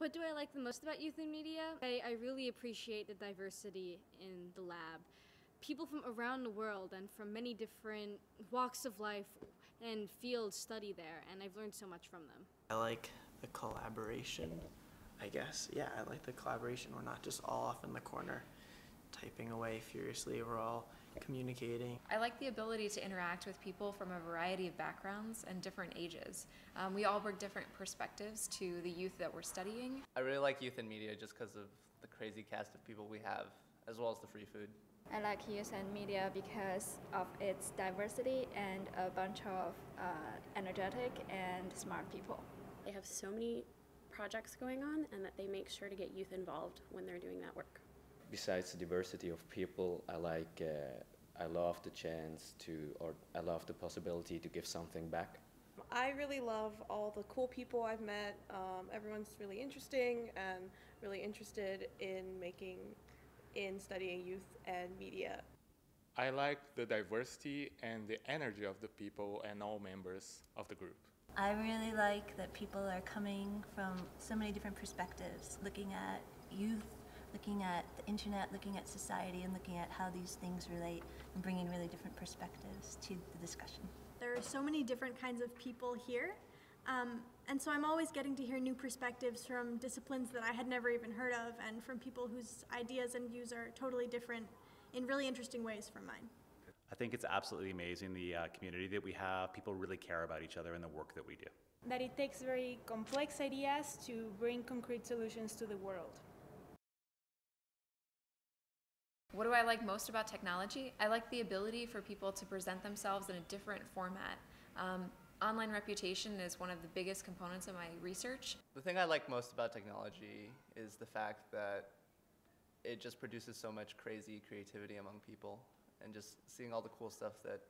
What do I like the most about youth in media? I really appreciate the diversity in the lab. People from around the world and from many different walks of life and fields study there, and I've learned so much from them. I like the collaboration, I guess. Yeah, I like the collaboration. We're not just all off in the corner typing away furiously. We're all communicating. I like the ability to interact with people from a variety of backgrounds and different ages. We all bring different perspectives to the youth that we're studying. I really like youth in media just because of the crazy cast of people we have, as well as the free food. I like youth and media because of its diversity and a bunch of energetic and smart people. They have so many projects going on and that they make sure to get youth involved when they're doing that work. Besides the diversity of people, I love the chance to, or I love the possibility to give something back. I really love all the cool people I've met. Everyone's really interesting and really interested in studying youth and media. I like the diversity and the energy of the people and all members of the group. I really like that people are coming from so many different perspectives, looking at youth, looking at the internet, looking at society, and looking at how these things relate and bringing really different perspectives to the discussion. There are so many different kinds of people here, and so I'm always getting to hear new perspectives from disciplines that I had never even heard of and from people whose ideas and views are totally different in really interesting ways from mine. I think it's absolutely amazing, the community that we have. People really care about each other and the work that we do. That it takes very complex ideas to bring concrete solutions to the world. What do I like most about technology? I like the ability for people to present themselves in a different format. Online reputation is one of the biggest components of my research. The thing I like most about technology is the fact that it just produces so much crazy creativity among people, and just seeing all the cool stuff that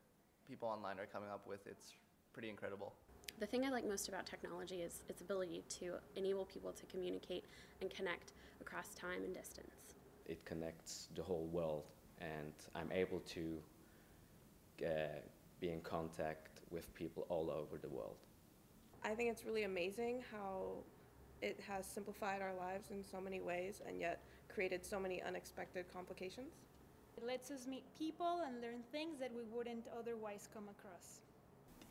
people online are coming up with, it's pretty incredible. The thing I like most about technology is its ability to enable people to communicate and connect across time and distance. It connects the whole world, and I'm able to be in contact with people all over the world. I think it's really amazing how it has simplified our lives in so many ways and yet created so many unexpected complications. It lets us meet people and learn things that we wouldn't otherwise come across.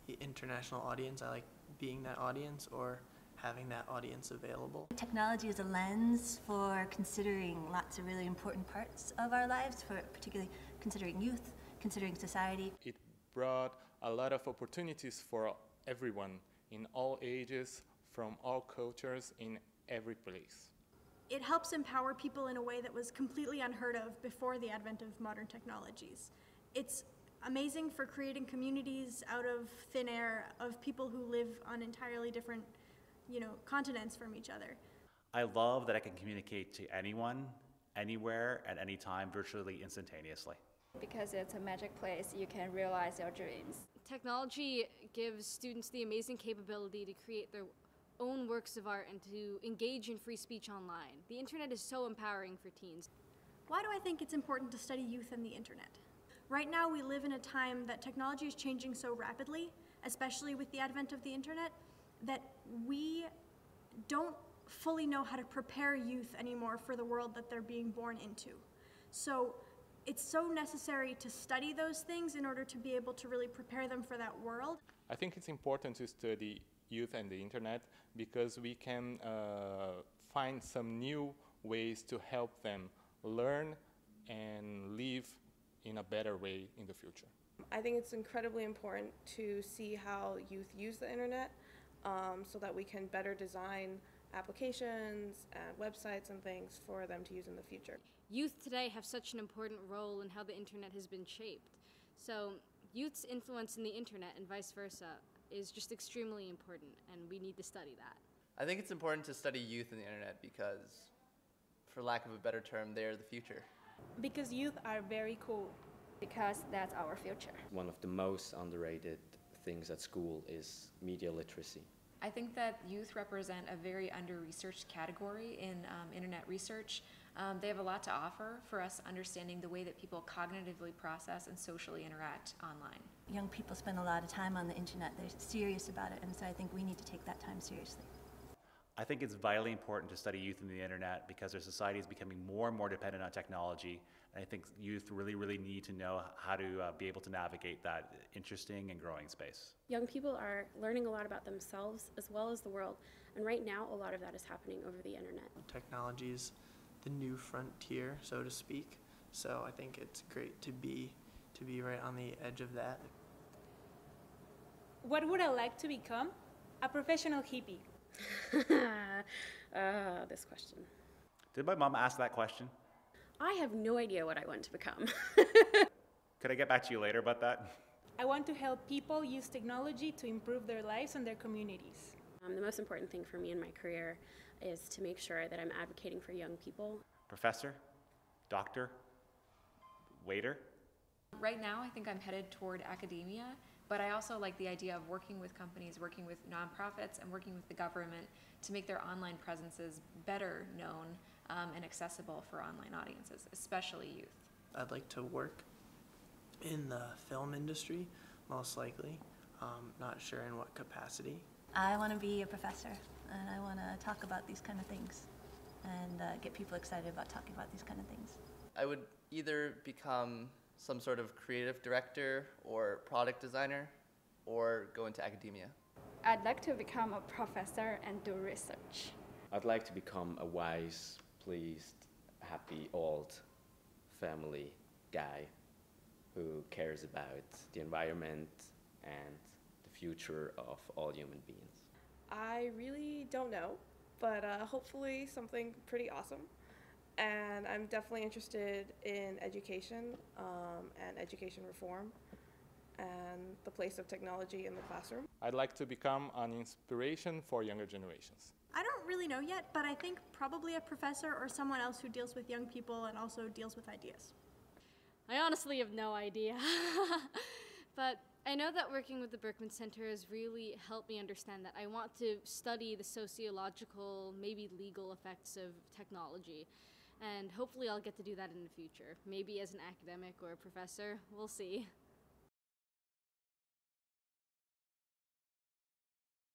The international audience, I like being that audience or having that audience available. Technology is a lens for considering lots of really important parts of our lives, for particularly considering youth, considering society. It brought a lot of opportunities for everyone in all ages, from all cultures, in every place. It helps empower people in a way that was completely unheard of before the advent of modern technologies. It's amazing for creating communities out of thin air of people who live on entirely different, continents from each other. I love that I can communicate to anyone, anywhere, at any time, virtually instantaneously. Because it's a magic place, you can realize your dreams. Technology gives students the amazing capability to create their own works of art and to engage in free speech online. The internet is so empowering for teens. Why do I think it's important to study youth and the internet? Right now we live in a time that technology is changing so rapidly, especially with the advent of the internet, that we don't fully know how to prepare youth anymore for the world that they're being born into. So it's so necessary to study those things in order to be able to really prepare them for that world. I think it's important to study youth and the internet because we can find some new ways to help them learn and live in a better way in the future. I think it's incredibly important to see how youth use the internet so that we can better design applications and websites and things for them to use in the future. Youth today have such an important role in how the internet has been shaped. So youth's influence in the internet and vice versa is just extremely important, and we need to study that. I think it's important to study youth in the internet because, for lack of a better term, they're the future. Because youth are very cool. Because that's our future. One of the most underrated things at school is media literacy. I think that youth represent a very under-researched category in internet research. They have a lot to offer for us understanding the way that people cognitively process and socially interact online. Young people spend a lot of time on the internet. They're serious about it, and so I think we need to take that time seriously. I think it's vitally important to study youth and the internet because our society is becoming more and more dependent on technology. And I think youth really need to know how to be able to navigate that interesting and growing space. Young people are learning a lot about themselves as well as the world, and right now a lot of that is happening over the internet. Technology is the new frontier, so to speak. So I think it's great to be right on the edge of that. What would I like to become? A professional hippie. This question. Did my mom ask that question? I have no idea what I want to become. Could I get back to you later about that? I want to help people use technology to improve their lives and their communities. The most important thing for me in my career is to make sure that I'm advocating for young people. Professor? Doctor? Waiter? Right now, I think I'm headed toward academia, but I also like the idea of working with companies, working with nonprofits, and working with the government to make their online presences better known and accessible for online audiences, especially youth. I'd like to work in the film industry, most likely. Not sure in what capacity. I want to be a professor, and I want to talk about these kind of things and get people excited about talking about these kind of things. I would either become some sort of creative director or product designer or go into academia. I'd like to become a professor and do research. I'd like to become a wise, pleased, happy, old family guy who cares about the environment and the future of all human beings. I really don't know, but hopefully something pretty awesome. And I'm definitely interested in education and education reform and the place of technology in the classroom. I'd like to become an inspiration for younger generations. I don't really know yet, but I think probably a professor or someone else who deals with young people and also deals with ideas. I honestly have no idea. But I know that working with the Berkman Center has really helped me understand that I want to study the sociological, maybe legal effects of technology. And hopefully I'll get to do that in the future. Maybe as an academic or a professor, we'll see.